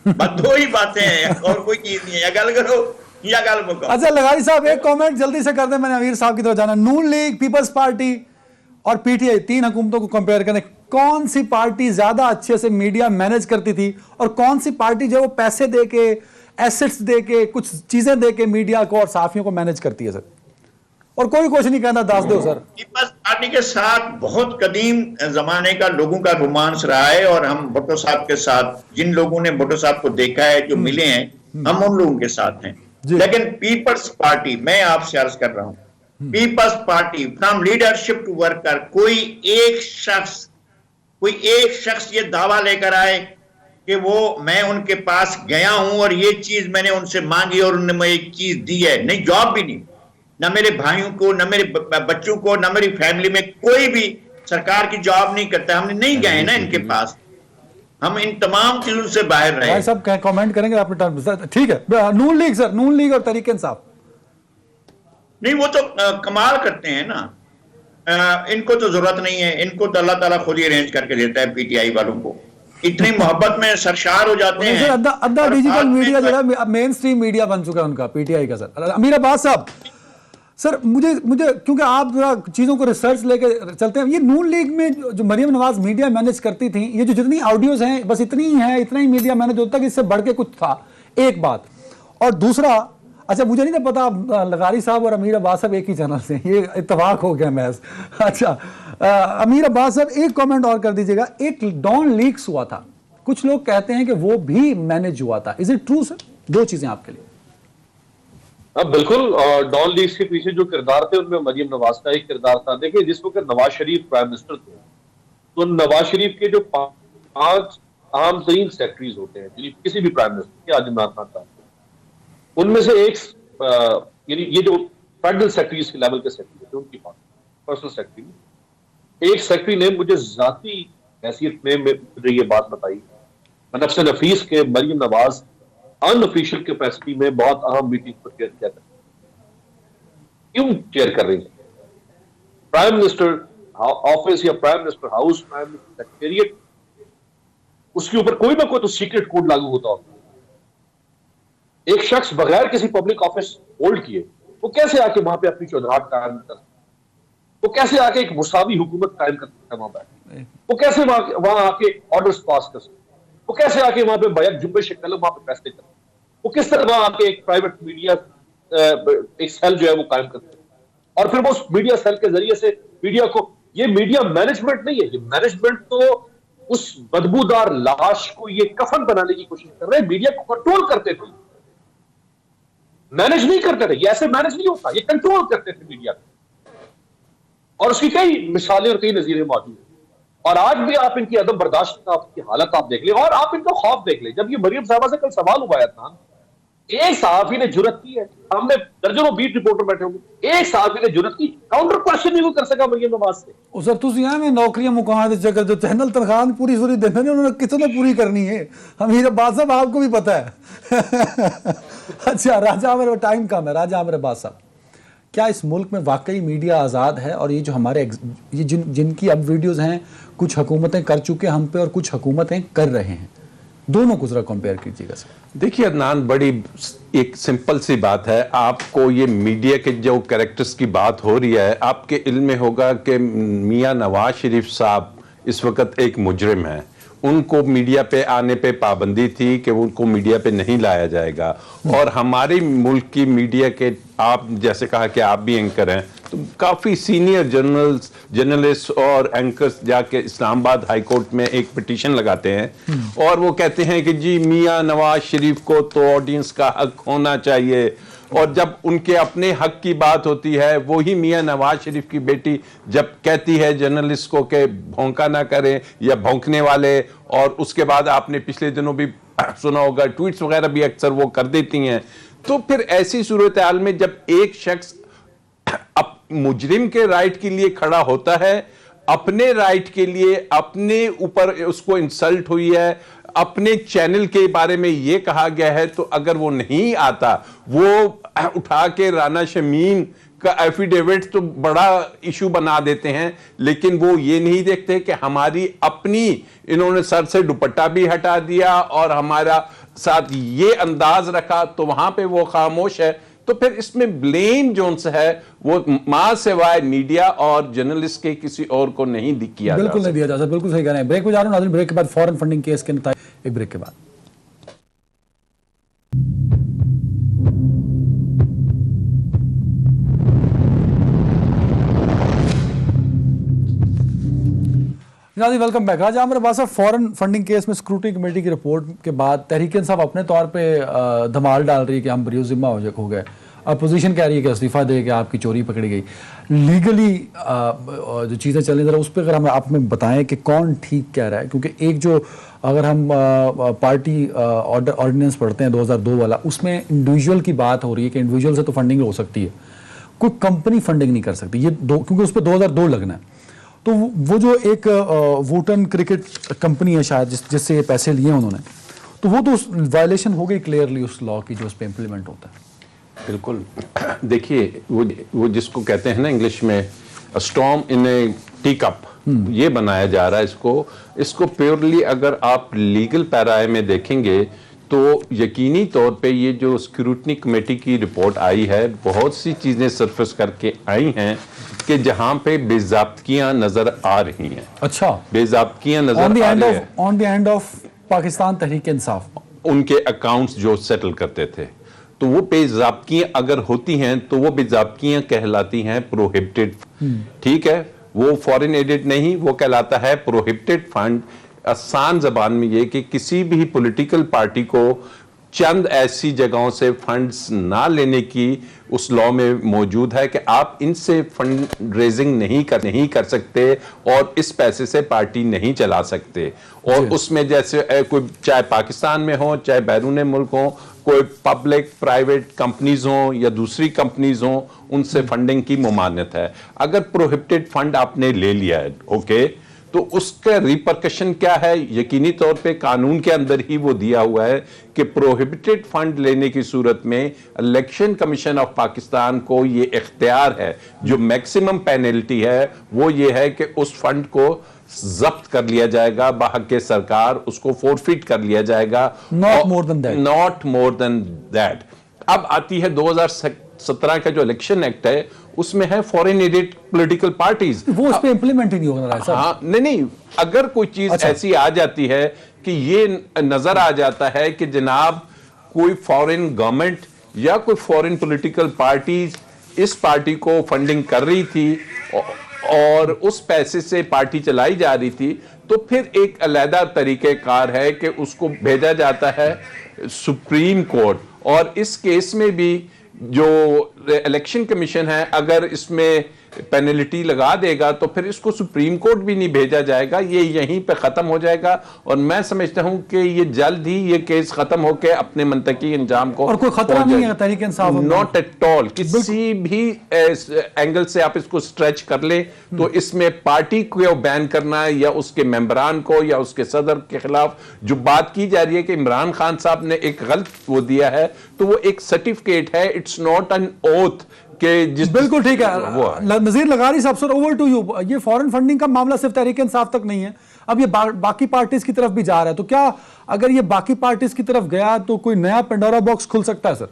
बस दो ही बातें हैं और कोई चीज नहीं है, या गल करो या गल मुकाओ।
अच्छा लगारी साहब एक कमेंट जल्दी से कर दें, मैंने अमीर साहब की तरफ जाना। नून लीग, पीपल्स पार्टी और पीटीआई, 3 हुकूमतों को कंपेयर करें, कौन सी पार्टी ज्यादा अच्छे से मीडिया मैनेज करती थी और कौन सी पार्टी जो वो पैसे दे के, एसेट्स दे के, कुछ चीजें दे के मीडिया को और साफियों को मैनेज करती है सर? और कोई कुछ नहीं कहना, दास दो सर।
पीपल्स पार्टी के साथ बहुत कदीम जमाने का लोगों का रोमांस रहा है, और हम भुट्टो साहब के साथ, जिन लोगों ने भुट्टो साहब को देखा है, जो मिले हैं, हम उन लोगों के साथ हैं। लेकिन पीपल्स पार्टी, मैं आपसे अर्ज कर रहा हूं, Peoples Party from leadership to worker, कोई एक शख्स ये दावा लेकर आए कि मैं उनके पास गया हूं और ये चीज मैंने उनसे मांगी और उन्होंने मुझे एक चीज दी है, नहीं, जॉब भी नहीं, ना मेरे भाइयों को, ना मेरे बच्चों को, ना मेरी फैमिली में कोई भी सरकार की जॉब नहीं करता। हमने नहीं गए ना इनके पास, हम इन तमाम चीजों से बाहर रहे।
सब कमेंट करेंगे आपने टर्म, ठीक है। नून लीग सर, नून लीग और तरीके इंसाफ,
नहीं वो तो कमाल करते हैं ना, इनको तो जरूरत नहीं है, इनको तो अल्लाह ताला खुद ही अरेंज करके देता है। पीटीआई वालों को इतनी मोहब्बत में सरशार हो जाते हैं।
अद्धा डिजिटल मीडिया जो है मेन स्ट्रीम मीडिया बन चुका है उनका, पीटीआई का। सर अमीर अब्बास साहब, सर मुझे क्योंकि आप जरा चीज़ों को रिसर्च लेके चलते हैं, ये नून लीग में जो मरियम नवाज मीडिया मैनेज करती थी, ये जो जितनी ऑडियोज हैं बस इतनी ही है, इतना ही मीडिया मैनेज होता है कि इससे बढ़ के कुछ था, एक बात। और दूसरा, अच्छा मुझे नहीं था पता लगारी साहब और अमीर अब्बास साहब एक ही चैनल से, ये इत्तेफाक हो गया महज। अच्छा अमीर अब्बास साहब एक कमेंट और कर दीजिएगा, एक डॉन लीक्स हुआ था, कुछ लोग कहते हैं कि वो भी मैनेज हुआ था, इज इट ट्रू सर? 2 चीजें आपके लिए।
बिल्कुल, डॉन लीग्स के पीछे जो किरदार थे उनमें मरियम नवाज का एक किरदार था। देखिए जिस वक्त नवाज शरीफ प्राइम मिनिस्टर थे, तो नवाज शरीफ के जो 5 अहम तरीन सेक्रेटरीज होते हैं किसी भी प्राइम मिनिस्टर के, आज इमरान खान साहब, उनमें से एक यानी ये जो फेडरल सेक्रेटरीज के लेवल के सेक्रेटरी थे, उनकी पर्सनल सेक्रेटरी, एक सेक्रेटरी ने मुझे जाती हैसियत में ये बात बताई, नफ्स नफीस के मरियम नवाज अनऑफिशियल कैपेसिटी में बहुत अहम मीटिंग पर चेयर किया था। क्यों चेयर कर रही है? प्राइम मिनिस्टर ऑफिस या prime minister house, prime minister secretariat, उसके ऊपर कोई ना कोई तो सीक्रेट कोड लागू होता होता। एक शख्स बगैर किसी पब्लिक ऑफिस होल्ड किए वो कैसे आके वहां पे अपनी चौधराहट कायम कर, वो कैसे आके एक मुसावी हुकूमत कायम कर सकता है वहां पर, वो कैसे वहां आके ऑर्डर्स पास कर सकता, वो कैसे आके वहां पे बैक जुम्बे कलम वहां पे फैसले करते, वो किस तरह वहां आके एक प्राइवेट मीडिया एक सेल जो है वो कायम करते हैं, और फिर वो उस मीडिया सेल के जरिए से मीडिया को, ये मीडिया मैनेजमेंट नहीं है, ये मैनेजमेंट तो उस बदबूदार लाश को ये कफन बनाने की कोशिश कर रहे हैं। मीडिया को कंट्रोल करते थे, मैनेज नहीं करते थे। ये ऐसे मैनेज नहीं होता, ये कंट्रोल करते थे मीडिया को। और उसकी कई मिसालें और कई नजीरें मौजूद हैं। और आज भी आप इनकी अदम बर्दाश्त की हालत आप देख लें और आप इनका खौफ देख लें। जब ये मरियम साहबा से कल सवाल हुआ था, एक सहाफी ने जुर्रत की है, हमने दर्जनों बीट रिपोर्टर बैठे होंगे, एक सहाफी ने जुर्रत की, काउंटर क्वेश्चन नहीं वो कर सका मरियम नवाज से।
सर तुम यहाँ नौकरियां मुकाम चक्कर जो चैनल तनख्वाह पूरी पूरी देते हैं उन्होंने कितने पूरी करनी है, हमीर अब्बास साहब आपको भी पता है। अच्छा राजा मेरे टाइम कम है, राजा मेरे अब्बास साहब, क्या इस मुल्क में वाकई मीडिया आज़ाद है? और ये जो हमारे ये जिनकी अब वीडियोस हैं, कुछ हुकूमतें कर चुके हम पे और कुछ हुकूमतें कर रहे हैं, दोनों को जरा कंपेयर कीजिएगा सर।
देखिए अदनान, बड़ी एक सिंपल सी बात है। आपको ये मीडिया के जो कैरेक्टर्स की बात हो रही है, आपके इल्म में होगा कि मियां नवाज शरीफ साहब इस वक्त एक मुजरिम है। उनको मीडिया पे आने पे पाबंदी थी कि उनको मीडिया पे नहीं लाया जाएगा। और हमारे मुल्क की मीडिया के, आप जैसे कहा कि आप भी एंकर हैं, तो काफ़ी सीनियर जर्नलिस्ट और एंकर्स जाके इस्लामाबाद हाई कोर्ट में एक पिटीशन लगाते हैं और वो कहते हैं कि जी मियां नवाज शरीफ को तो ऑडियंस का हक होना चाहिए। और जब उनके अपने हक की बात होती है, वही मियां नवाज शरीफ की बेटी जब कहती है जर्नलिस्ट को कि भौंका ना करें या भौंकने वाले, और उसके बाद आपने पिछले दिनों भी सुना होगा ट्वीट्स वगैरह भी अक्सर वो कर देती हैं। तो फिर ऐसी सूरत हाल में जब एक शख्स मुजरिम के राइट के लिए खड़ा होता है, अपने राइट के लिए, अपने ऊपर उसको इंसल्ट हुई है, अपने चैनल के बारे में ये कहा गया है, तो अगर वो नहीं आता, वो उठा के राना शमीन का एफिडेविट तो बड़ा इशू बना देते हैं, लेकिन वो ये नहीं देखते कि हमारी अपनी, इन्होंने सर से दुपट्टा भी हटा दिया और हमारा साथ ये अंदाज रखा, तो वहां पे वो खामोश है। तो फिर इसमें ब्लेम जोन से है वो मां सिवाय मीडिया और जर्नलिस्ट के किसी और को नहीं किया जा सकता।
बिल्कुल नहीं दिया जा सकता, बिल्कुल सही कह रहे हैं। ब्रेक में जा रहा हूं नाज़रीन, ब्रेक के बाद फॉरेन फंडिंग केस के नतीजे, एक ब्रेक के बाद। नाज़रीन वेलकम बैक। आज हमारे पास फॉरेन फंडिंग केस में स्क्रूटनी कमेटी की रिपोर्ट के बाद तहरीक इंसाफ अपने तौर पे धमाल डाल रही है कि हम बरीउज़िम्मा हो गए। अपोजिशन कह रही है कि इस्तीफा दे के आपकी चोरी पकड़ी गई। लीगली जो चीज़ें चल रही हैं, उस पर अगर हम आप में बताएं कि कौन ठीक कह रहा है, क्योंकि एक जो अगर हम पार्टी ऑर्डिनेंस पढ़ते हैं 2002 वाला, उसमें इंडिविजुअल की बात हो रही है कि इंडिविजुअल से तो फंडिंग हो सकती है, कोई कंपनी फंडिंग नहीं कर सकती, ये दो, क्योंकि उस पर 2002 लगना है। तो वो जो एक वोटन क्रिकेट कंपनी है शायद जिससे ये पैसे लिए उन्होंने, तो वो तो वायलेशन हो गई क्लियरली उस लॉ की जो उस पर इम्प्लीमेंट होता है।
बिल्कुल। देखिए वो जिसको कहते हैं ना इंग्लिश में storm in A tea cup, ये बनाया जा रहा है इसको प्योरली अगर आप लीगल पैराए में देखेंगे तो यकीनी तौर पे ये जो स्क्रूटनी कमेटी की रिपोर्ट आई है, बहुत सी चीज़ें सरफेस करके आई हैं कि जहां पे बेज़ाब्तियां नजर आ रही हैं।
अच्छा,
बेज़ाब्तियां नजर आ रही हैं
on the end of Pakistan Tehreek Insaf,
उनके अकाउंट्स जो सेटल करते थे, तो वो बेज़ाब्तियां अगर होती हैं तो वो बेज़ाब्तियां कहलाती हैं प्रोहिबिटेड। ठीक है, वो फॉरेन एडेड नहीं, वो कहलाता है प्रोहिबिटेड फंड। आसान जबान में ये कि किसी भी पॉलिटिकल पार्टी को चंद ऐसी जगहों से फंड्स ना लेने की उस लॉ में मौजूद है कि आप इनसे फंड रेजिंग नहीं कर सकते और इस पैसे से पार्टी नहीं चला सकते। और उसमें जैसे कोई चाहे पाकिस्तान में हो चाहे बैरून मुल्क हो, कोई पब्लिक प्राइवेट कंपनीज हो या दूसरी कंपनीज हो, उनसे फंडिंग की मुमानियत है। अगर प्रोहिबिटेड फंड आपने ले लिया है, ओके, तो उसका रिपरकशन क्या है? यकीनी तौर पे कानून के अंदर ही वो दिया हुआ है कि प्रोहिबिटेड फंड लेने की सूरत में इलेक्शन कमीशन ऑफ पाकिस्तान को ये इख्तियार है, जो मैक्सिमम पेनल्टी है वो ये है कि उस फंड को जब्त कर लिया जाएगा, बाहक़ सरकार उसको फोरफिट कर लिया जाएगा,
नॉट मोर देन
दैट। अब आती है 2017 का जो इलेक्शन एक्ट है, उसमें है फॉरेन एडेड पॉलिटिकल पार्टीज,
वो उस पे इंप्लीमेंट ही नहीं हो रहा है।
हाँ, नहीं, अगर कोई चीज ऐसी आ जाती है कि ये नजर आ जाता है कि जनाब कोई फॉरेन गवर्नमेंट या कोई फॉरेन पॉलिटिकल पार्टीज इस पार्टी को फंडिंग कर रही थी और उस पैसे से पार्टी चलाई जा रही थी, तो फिर एक अलहदा तरीक़ेकार है कि उसको भेजा जाता है सुप्रीम कोर्ट। और इस केस में भी जो इलेक्शन कमीशन है, अगर इसमें पेनल्टी लगा देगा तो फिर इसको सुप्रीम कोर्ट भी नहीं भेजा जाएगा, ये यहीं पे खत्म हो जाएगा। और मैं समझता हूं कि ये जल्द ही ये केस खत्म होकर अपने मंतकी अंजाम को,
और कोई खतरा नहीं है तहरीक इंसाफ में?
Not at all. किसी भी एंगल से आप इसको स्ट्रेच कर ले तो इसमें पार्टी को बैन करना या उसके मेंबरान को या उसके सदर के खिलाफ जो बात की जा रही है कि इमरान खान साहब ने एक गलत वो दिया है, तो वो एक सर्टिफिकेट है, इट्स नॉट एन ओथ के जिस
बिल्कुल ठीक है। नजीर लगारी साहब, सर ओवर टू यू। ये फॉरेन फंडिंग का मामला सिर्फ तहरीक इंसाफ तक नहीं है, अब ये बाकी पार्टीज की तरफ भी जा रहा है, तो क्या अगर ये बाकी पार्टीज की तरफ गया तो कोई नया पेंडोरा बॉक्स खुल सकता है सर?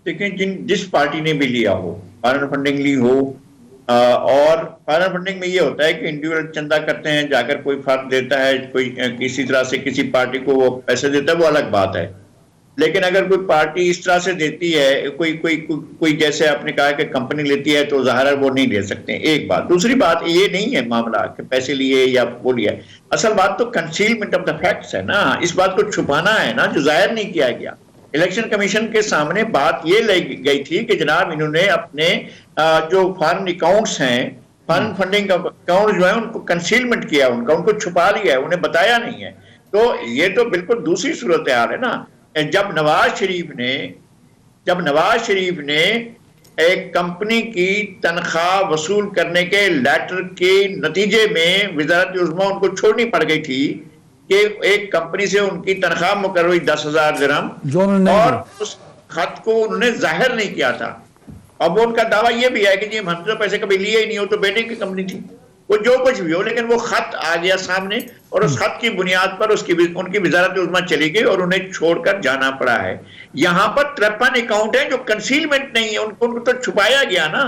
देखिए, जिस पार्टी ने भी लिया हो, फॉरेन फंडिंग ली हो, और फॉरेन फंडिंग में ये होता है कि इंडिविजुअल चंदा करते हैं, जाकर कोई फर्क देता है, कोई किसी तरह से किसी पार्टी को वो पैसे देता है, वो अलग बात है। लेकिन अगर कोई पार्टी इस तरह से देती है, कोई जैसे आपने कहा कि कंपनी लेती है, तो ज़ाहिर है वो नहीं ले सकते, एक बात। दूसरी बात ये नहीं है मामला कि पैसे लिए या वो लिया, असल बात तो कंसीलमेंट ऑफ द फैक्ट्स है ना, इस बात को छुपाना है ना, जो जाहिर नहीं किया गया। इलेक्शन कमीशन के सामने बात ये लाई गई थी कि जनाब इन्होंने अपने जो फॉरेन अकाउंट्स हैं, फॉरेन फंडिंग अकाउंट जो है उनको कंसीलमेंट किया, उनको छुपा लिया है, उन्हें बताया नहीं है। तो ये तो बिल्कुल दूसरी सूरत हाल है ना। जब नवाज शरीफ ने एक कंपनी की तनख्वाह वसूल करने के लेटर के नतीजे में वजारत उज़्मा उनको छोड़नी पड़ गई थी कि एक कंपनी से उनकी तनख्वाह मुकर्रर हुई 10,000 दिरहम, और उस खत को उन्होंने जाहिर नहीं किया था। अब उनका दावा यह भी है कि जी हम तो पैसे कभी लिए ही नहीं हो, तो बेटे की कंपनी थी, वो जो कुछ भी हो, लेकिन वो खत आ गया सामने और उस खत की बुनियाद पर उनकी वजारत उज़्मा चली गई और उन्हें छोड़कर जाना पड़ा है। यहां पर 53 अकाउंट है जो कंसीलमेंट नहीं है, उनको तो छुपाया गया ना,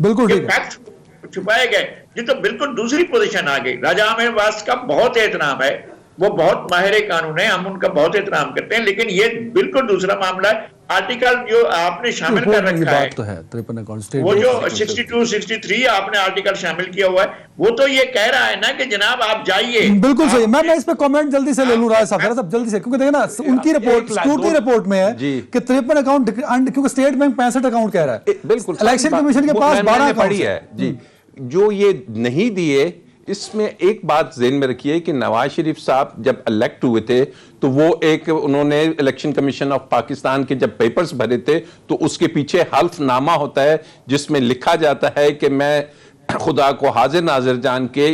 बिल्कुल
फैक्ट छुपाए गए। ये तो बिल्कुल दूसरी पोजीशन आ गई। राजा आमिर वास का बहुत एहतराम है, वो बहुत माहिर कानून है, हम उनका बहुत एहतराम करते हैं, लेकिन ये बिल्कुल दूसरा मामला है। आर्टिकल जो आपने शामिल कर रखा है,
तो है 53 अकाउंट,
वो जो 62, 63 आपने आर्टिकल शामिल किया हुआ है, वो तो ये कह रहा है ना कि जनाब आप जाइए।
बिल्कुल सही। मैं इस पे कमेंट जल्दी से ले लूं राय साहब जल्दी से, क्योंकि देखिए ना उनकी रिपोर्ट, स्क्रूटनी रिपोर्ट में है कि 53 अकाउंट, क्योंकि स्टेट बैंक 65 अकाउंट कह रहा है, बिल्कुल इलेक्शन कमीशन के पास 12 अकाउंट है
जी। जो ये नहीं दिए, इसमें एक बात ज़हन में रखिए कि नवाज शरीफ साहब जब इलेक्ट हुए थे तो वो उन्होंने इलेक्शन कमीशन ऑफ पाकिस्तान के जब पेपर्स भरे थे तो उसके पीछे हल्फनामा होता है जिसमें लिखा जाता है कि मैं खुदा को हाजिर नाजिर जान के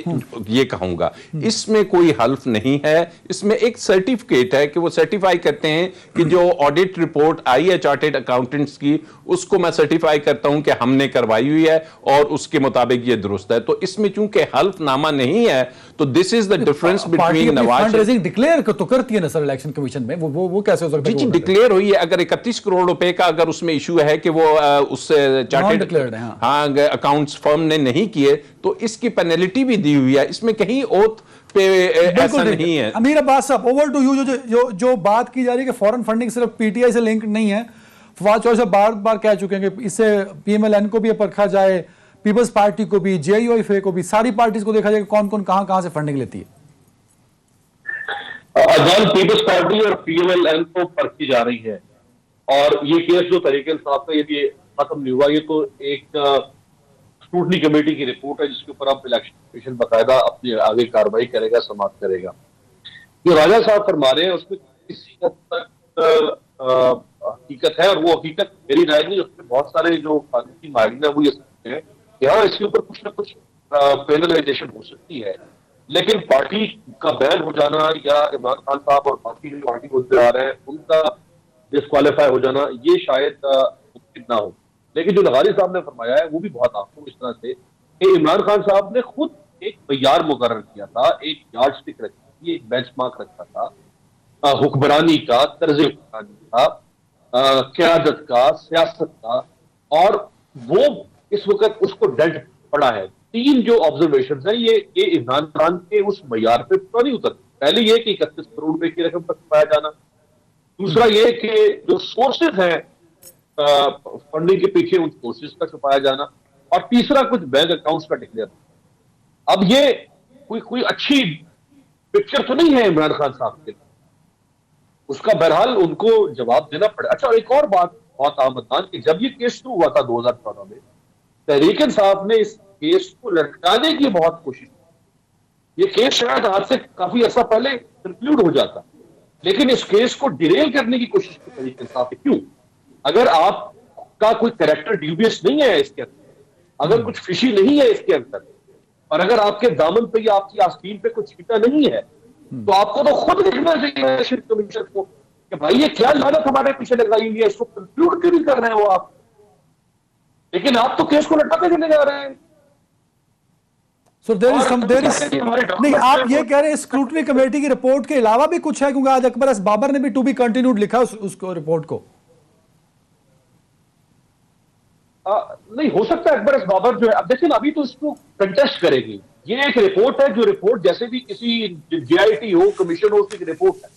ये कहूंगा। इसमें कोई हल्फ नहीं है, इसमें एक सर्टिफिकेट है कि वो सर्टिफाई करते हैं कि जो ऑडिट रिपोर्ट आई है चार्टर्ड अकाउंटेंट्स की, उसको मैं सर्टिफाई करता हूं कि हमने करवाई हुई है और उसके मुताबिक ये दुरुस्त है। तो इसमें चूंकि हल्फनामा नहीं है, तो this is the difference between Nawaz
Sharif declare तो करती है ना सर इलेक्शन कमीशन में, वो कैसे हो सकता है?
जी डिक्लेयर हुई है। अगर 31 करोड़ रुपए का अगर उसमें इशू है कि वो उससे चार्टर्ड अकाउंट्स फर्म ने नहीं किए, तो इसकी पेनल्टी भी दी हुई है, इसमें कहीं ओथ पे ऐसा नहीं है।
अमीर अब्बास साहब, ओवर टू यू। जो बात की जा रही है कि फॉरेन फंडिंग सिर्फ पीटीआई से लिंक नहीं है, फवाद चौधरी साहब बार बार कह चुके हैं कि इससे पीएमएलएन को भी परखा जाए, पीपल्स पार्टी को भी, जेयूआईएफ को भी, सारी पार्टीज को देखा जाए कौन कौन कहां से फंडिंग लेती है।
अजान पीपल्स पार्टी और पीएमएलएन को परखी जा रही है, और ये केस जो तरीके इंसाफ का यदि खत्म नहीं हुआ, ये तो एक स्क्रूटनी कमेटी की रिपोर्ट है जिसके ऊपर अब इलेक्शन कमीशन बाकायदा अपनी आगे कार्रवाई करेगा, समाप्त करेगा। जो राजा साहब फरमा रहे हैं उसमें किसी हद तक हकीकत है, और वो हकीकत मेरी राय नहीं, उसमें बहुत सारे जो कानूनी माहिरीन है वो ये समझते हैं कि हाँ इसके ऊपर कुछ ना कुछ पेनलाइजेशन हो सकती है, लेकिन पार्टी का बैन हो जाना या इमरान खान साहब और बाकी जो पार्टी होते आ रहे हैं उनका डिस्क्वालीफाई हो जाना, ये शायद मुमकिन ना हो। लेकिन जो लगारी साहब ने फरमाया है वो भी बहुत आंखों इस तरह से कि इमरान खान साहब ने खुद एक मयार मुकर्रर किया था, एक यार्ड स्टिक रखी थी, एक बेंचमार्क रखा था हुक्मरानी का, तर्ज हुक्मरानी का, क़यादत का, सियासत का, और वो इस वक्त उसको डेंट पड़ा है। 3 जो ऑब्जर्वेशन है ये इमरान खान के उस मयार पे पूरा नहीं उतर। पहले ये कि 31 करोड़ रुपए की रकम पर छुपाया जाना, दूसरा ये कि जो सोर्सेज हैं फंडिंग के पीछे उन सोर्सेज का छुपाया जाना, और तीसरा कुछ बैंक अकाउंट्स का डिक्लेयर। अब ये कोई अच्छी पिक्चर तो नहीं है इमरान खान साहब के, उसका बहरहाल उनको जवाब देना पड़े। अच्छा, एक और बात बहुत आमदान कि जब ये केस शुरू हुआ था 2014 में, तहरीक इंसाफ ने इस केस को लटकाने की बहुत कोशिश की। ये केस शायद आज से काफी अर्सा पहले कंक्लूड हो जाता, लेकिन इस केस को डिरेल करने की कोशिश की तहरीक इंसाफ ने। क्यों? अगर आपका कोई कैरेक्टर ड्यूबियस नहीं है इसके अंदर, अगर कुछ फिशी नहीं है इसके अंदर, और अगर आपके दामन पे या आपकी आस्तीन पे कुछ छीटा नहीं है, तो आपको तो खुद देखना चाहिए इलेक्शन कमीशन को कि भाई ये क्या लानत हमारे पीछे लगाई हुई है, इसको कंक्लूड क्यों नहीं कर रहे हो आप? लेकिन आप तो केस को लटकाते चले जा रहे हैं।
सो देयर इज नहीं, आप ये कह रहे हैं स्क्रूटनी कमेटी की रिपोर्ट के अलावा भी कुछ है, क्योंकि आज अकबर एस बाबर ने भी टू बी कंटिन्यूड लिखा उसको रिपोर्ट को।
नहीं हो सकता अकबर एस बाबर जो है, अब देखिए अभी तो इसको कंटेस्ट करेगी। ये एक रिपोर्ट है, जो रिपोर्ट जैसे भी किसी जीआईटी हो, कमीशन हो, उसकी रिपोर्ट है।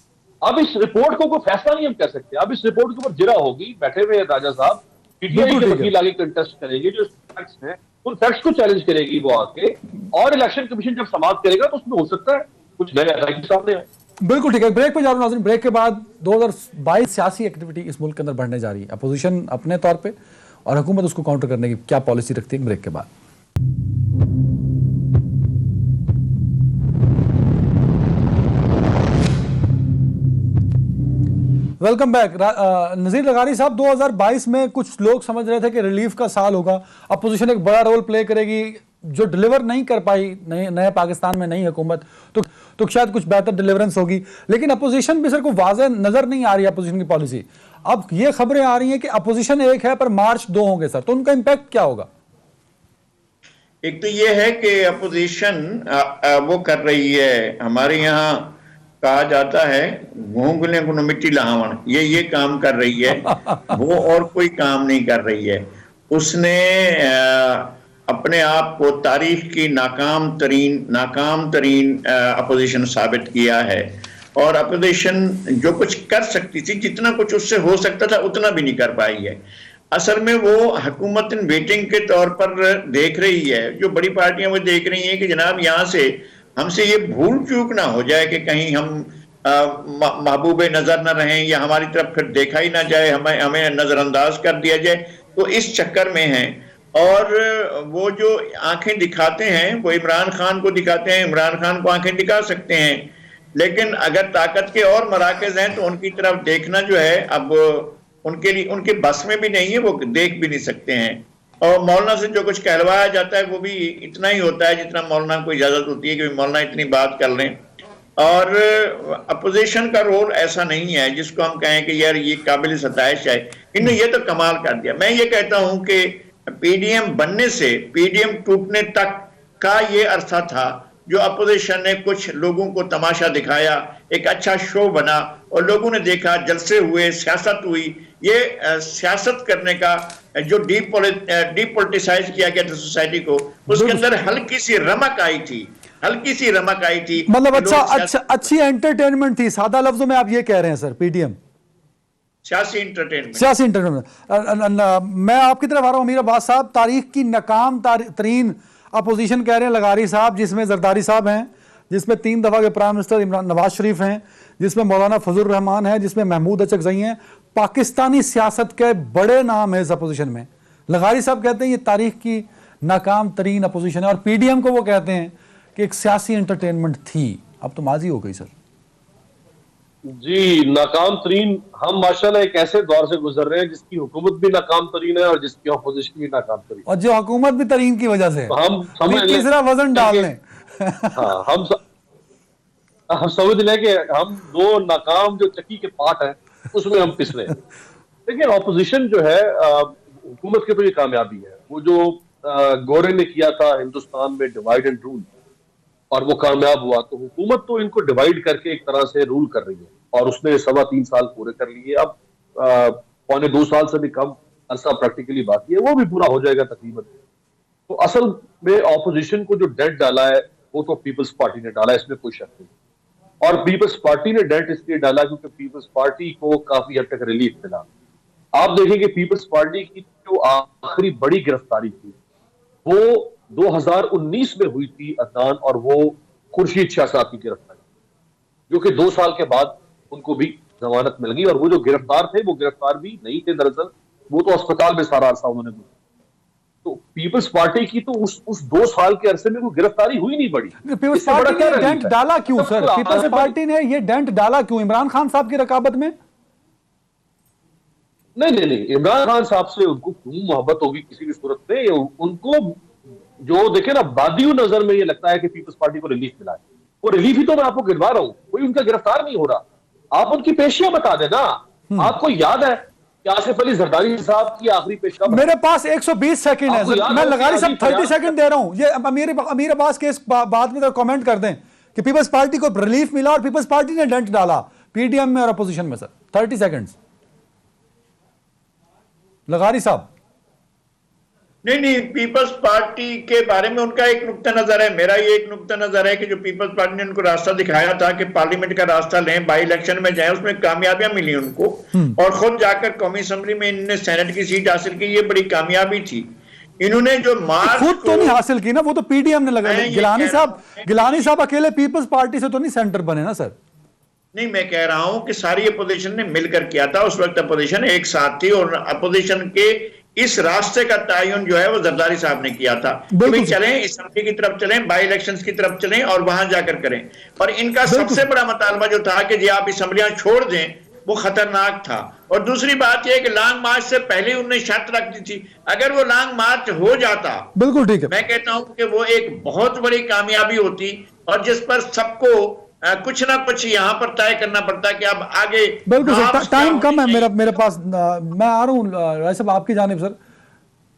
अब इस रिपोर्ट को कोई फैसला नहीं हम कर सकते। अब इस रिपोर्ट के ऊपर जिरा होगी, बैठे हुए राजा साहब पीटीआई के वकील आगे कंटेस्ट करेंगे, जो फैक्ट्स हैं उन फैक्ट्स को चैलेंज करेगी वो आके, और इलेक्शन कमीशन जब समाप्त करेगा तो उसमें हो सकता है कुछ नए अदायगी सामने आए।
बिल्कुल ठीक है, ब्रेक पे जा रहा हूं नाज़रीन। ब्रेक के बाद 2022 सियासी एक्टिविटी इस मुल्क के अंदर बढ़ने जा रही है, अपोजिशन अपने तौर पे और हुकूमत उसको काउंटर करने की क्या पॉलिसी रखती है, ब्रेक के बाद। Welcome back. नज़ीर लगारी साहब, 2022 में कुछ लोग समझ रहे थे कि रिलीफ का साल होगा, अपोजिशन एक बड़ा रोल प्ले करेगी, जो डिलीवर नहीं कर पाई नए पाकिस्तान में नई हुकूमत, तो शायद कुछ बेहतर डिलीवरेंस होगी, लेकिन अपोजिशन भी सर को वाज़ेह नजर नहीं आ रही है अपोजिशन की पॉलिसी। अब ये खबरें आ रही हैं कि अपोजिशन एक है पर मार्च 2 होंगे सर, तो उनका इंपैक्ट क्या होगा?
एक तो ये है कि अपोजिशन वो कर रही है, हमारे यहाँ कहा जाता है घोंगले को मिट्टी लहावन, ये काम कर रही है, वो और कोई काम नहीं कर रही है। उसने अपने आप को तारीख की नाकाम तरीन अपोजिशन साबित किया है, और अपोजिशन जो कुछ कर सकती थी, जितना कुछ उससे हो सकता था, उतना भी नहीं कर पाई है। असल में वो हुकूमत इन वेटिंग के तौर पर देख रही है, जो बड़ी पार्टियां वो देख रही हैं कि जनाब यहाँ से हमसे ये भूल चूक ना हो जाए कि कहीं हम महबूब नजर न रहें, या हमारी तरफ फिर देखा ही ना जाए, हमें नजरअंदाज कर दिया जाए, तो इस चक्कर में है। और वो जो आंखें दिखाते हैं वो इमरान खान को दिखाते हैं, इमरान खान को आंखें दिखा सकते हैं, लेकिन अगर ताकत के और मराकज हैं तो उनकी तरफ देखना जो है अब उनके लिए उनके बस में भी नहीं है, वो देख भी नहीं सकते हैं। और मौलाना से जो कुछ कहलवाया जाता है वो भी इतना ही होता है जितना मौलाना को इजाजत होती है कि मौलाना इतनी बात कर लें। और अपोजिशन का रोल ऐसा नहीं है जिसको हम कहें कि यार ये काबिल सताइश है, इन्होंने ये तो कमाल कर दिया। मैं ये कहता हूं कि पीडीएम बनने से पीडीएम टूटने तक का ये अरसा था जो अपोजिशन ने कुछ लोगों को तमाशा दिखाया, एक अच्छा शो बना और लोगों ने देखा, जलसे हुए, सियासत हुई। ये सियासत करने का जो डीपोलिटिसाइज किया गया था सोसाइटी को, उसके अंदर हल्की सी रमक आई थी,
मतलब अच्छी एंटरटेनमेंट थी। सादा लफ्जों में आप ये कह रहे हैं सर, पीडीएम
सियासी एंटरटेनमेंट।
मैं आपकी तरफ आ रहा हूं अमीर अब्बास साहब। तारीख की नाकाम तरीन अपोजिशन कह रहे हैं लगारी साहब, जिसमें जरदारी साहब हैं, जिसमें 3 दफा के प्राइम मिनिस्टर इमरान नवाज शरीफ हैं, जिसमें मौलाना फजल रहमान है, जिसमें महमूद अचकज़ई हैं। पाकिस्तानी सियासत के बड़े नाम है इस अपोजिशन में। लगारी साहब कहते हैं ये तारीख की नाकाम तरीन अपोजिशन है, और पीडीएम को वो कहते हैं कि एक सियासी एंटरटेनमेंट थी। अब तो माजी हो गई सर
जी, नाकाम तरीन। हम माशाल्लाह एक ऐसे दौर से गुजर रहे हैं जिसकी हुकूमत भी नाकाम तरीन है और जिसकी अपोजिशन भी नाकाम तरीन,
और जो हुकूमत भी तरीन की वजह से
हम
तीसरा वजन डाल लें।
हाँ, हम समझ लें कि हम 2 नाकाम जो चक्की के पार्ट हैं उसमें हम पिस रहे हैं। देखिए ऑपोजिशन जो है, हुकूमत की तो ये कामयाबी है। वो जो गोरे ने किया था हिंदुस्तान में डिवाइड एंड रूल, और वो कामयाब हुआ, तो हुकूमत तो इनको डिवाइड करके एक तरह से रूल कर रही है, और उसने 3.25 साल पूरे कर लिए। अब 1.25 साल से भी कम अरसा प्रैक्टिकली बाकी है, वो भी पूरा हो जाएगा तकरीबन। तो असल में ऑपोजिशन को जो डेंट डाला है वो तो पीपल्स पार्टी ने डाला है, इसमें कोई शक नहीं। और पीपल्स पार्टी ने डेंट इसलिए डाला क्योंकि पीपल्स पार्टी को काफी हद तक रिलीफ मिला। आप देखेंगे पीपल्स पार्टी की जो आखिरी बड़ी गिरफ्तारी थी वो 2019 में हुई थी अदनान, और वो खुर्शीद शाह साहब की गिरफ्तारी, जो कि 2 साल के बाद उनको भी जमानत मिल गई। और वो जो गिरफ्तार थे वो गिरफ्तार भी नहीं थे, दरअसल वो तो अस्पताल में सारा अरसा उन्होंने तो पीपल्स पार्टी की तो उस 2 साल के अरसे में कोई गिरफ्तारी हुई नहीं पड़ी।
पीपल्स
इससे बड़ा
पार्टी
क्या
ने
रंजिश
डेंट
है?
डाला क्यों
सब
सर?
तो
पीपल्स
आने
पार्टी ने ये डेंट डाला क्यों इमरान खान साहब की रकाबत में?
नहीं, इमरान खान साहब से उनको क्यों मोहब्बत होगी किसी भी सूरत में? उनको जो देखे ना बादियों नजर में ये लगता है कि पीपल्स पार्टी को रिलीफ मिला है, वो रिलीफ ही तो मैं आपको गिनवा रहा हूं, कोई उनका गिरफ्तार नहीं हो रहा। आप उनकी पेशियां बता देना। आपको याद है कि आसिफ अली जरदारी साहब की आखिरी पेश कब?
मेरे पास 120 सेकंड है
आपको
सर,
याद
मैं
है
लगारी
कि
साहब
अभी
30 सेकंड दे रहा हूं। ये अमीर अब्बास के इस बात में तो कमेंट कर दें कि पीपल्स पार्टी को रिलीफ मिला और पीपल्स पार्टी ने डेंट डाला पीडीएम में और अपोजिशन में। सर 30 सेकंड्स लगारी साहब।
नहीं, पीपल्स पार्टी के बारे में उनका एक नुक्ता नजर है, मेरा ये एक नुक्ता नजर है कि जो पीपल्स पार्टी ने उनको रास्ता दिखाया था कि पार्लियामेंट का रास्ता लें, बाई इलेक्शन में जाएं, उसमें कामयाबियां मिली उनको और खुद जाकर कौमी असेंबली में इन्होंने सेनेट की सीट हासिल की, ये बड़ी कामयाबी थी। इन्होंने जो मार्च
खुद तो नहीं हासिल की ना, वो तो पीडीएम ने लगा। गिलानी साहब अकेले पीपल्स पार्टी से तो नहीं सेंटर बने ना सर।
नहीं, मैं कह रहा हूं कि सारी अपोजिशन ने मिलकर किया था, उस वक्त अपोजिशन एक साथ थी और अपोजिशन के इस रास्ते का तयन जो है वो जरदारी साहब ने किया था कि भाई चलें असेंबली की तरफ चलें, बाई इलेक्शंस की तरफ चलें और वहां जाकर करें। और इनका सबसे बड़ा मुतालबा जो था कि जी आप असेंबलियां छोड़ दें, वो खतरनाक था। और दूसरी बात यह कि लॉन्ग मार्च से पहले उन्होंने शर्त रख दी थी, अगर वो लॉन्ग मार्च हो जाता,
बिल्कुल ठीक है,
मैं कहता हूं कि वो एक बहुत बड़ी कामयाबी होती और जिस पर सबको कुछ ना कुछ यहां पर तय करना पड़ता है कि अब आगे।
बिल्कुल सर, टाइम कम है मेरे पास। मैं आ रहा हूँ राय साहब आपकी जानिब। सर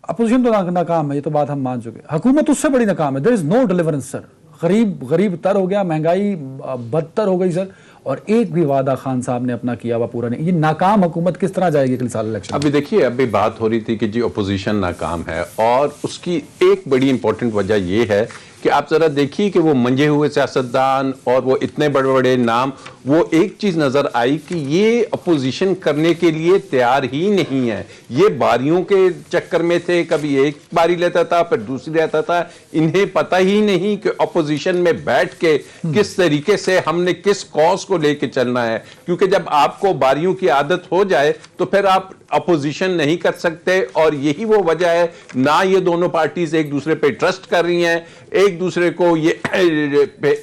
अपोजिशन तो नाकाम है, ये तो बात हम मान चुके। हुकूमत उससे बड़ी नाकाम है, there is no deliverance sir. गरीब तर हो गया, महंगाई बदतर हो गई सर, और एक भी वादा खान साहब ने अपना किया हुआ पूरा नहीं। ये नाकाम हुकूमत किस तरह जाएगी अगले साल इलेक्शन?
अभी देखिए, अभी बात हो रही थी कि जी अपोजिशन नाकाम है, और उसकी एक बड़ी इंपॉर्टेंट वजह यह है कि आप जरा देखिए कि वो मंजे हुए सियासतदान और वो इतने बड़े बड़े नाम, वो एक चीज नजर आई कि ये अपोजिशन करने के लिए तैयार ही नहीं है। ये बारियों के चक्कर में थे, कभी एक बारी लेता था फिर दूसरी लेता था। इन्हें पता ही नहीं कि अपोजिशन में बैठ के किस तरीके से हमने किस कॉज को लेके चलना है, क्योंकि जब आपको बारियों की आदत हो जाए तो फिर आप अपोजिशन नहीं कर सकते। और यही वो वजह है, ना ये दोनों पार्टीज एक दूसरे पे ट्रस्ट कर रही हैं, एक दूसरे को ये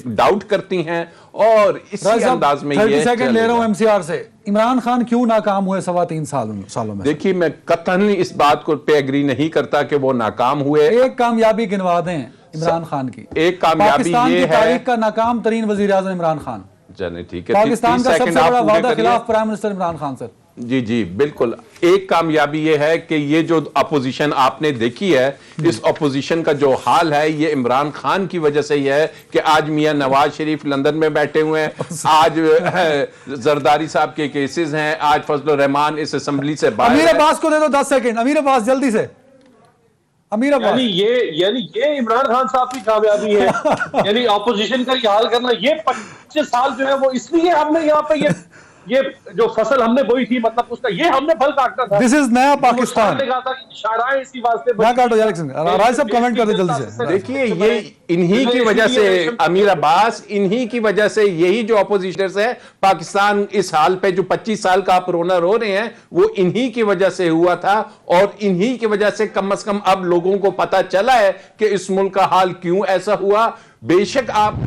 डाउट करती हैं, और इसी अंदाज में
30 सेकंड ले रहा हूं एमसीआर से। इमरान खान क्यों नाकाम हुए 3.25 सालों में?
देखिए, मैं कतई इस बात को पे एग्री नहीं करता कि वो नाकाम हुए।
एक कामयाबी गिनवा दें इमरान खान की।
एक कामयाबी
पाकिस्तान
ये
की
है,
तारीख का नाकाम तरीन वजीर आज़म इमरान खान।
चलिए ठीक है,
पाकिस्तान का सबसे बड़ा वादा
करिए।
खिलाफ prime minister Imran Khan sir.
जी बिल्कुल। एक कामयाबी ये है कि ये जो अपोजिशन आपने देखी है, इस अपोजिशन का जो हाल है, ये इमरान खान की वजह से ही है कि आज मियां नवाज शरीफ लंदन में बैठे हुए हैं, आज जरदारी साहब के केसेस हैं, आज फजल रहमान इस असेंबली से बाहर।
अमीर अब्बास को दे दो 10 सेकंड। अमीर अब्बास जल्दी से। अमीर अब्बास,
यानी ये इमरान खान साहब की कामयाबी है। यानी ऑपोजिशन का ये हाल करना, ये 25 साल जो है वो इसलिए हमने यहाँ पे ये जो फसल हमने बोई थी, मतलब उसका ये हमने फल काटना था।
दिस इज नया पाकिस्तान।
इसी वास्ते
ना काटो यार, राय साहब कमेंट कर दे जल्दी से।
देखिए, ये इन्हीं की वजह से, अमीर अब्बास, इन्हीं की वजह से यही जो अपोजिशनर्स है पाकिस्तान इस हाल पे जो 25 साल का आप रोना रो रहे हैं, वो इन्हीं की वजह से हुआ था। और इन्हीं की वजह से कम से कम अब लोगों को पता चला है कि इस मुल्क का हाल क्यों ऐसा हुआ। बेशक आप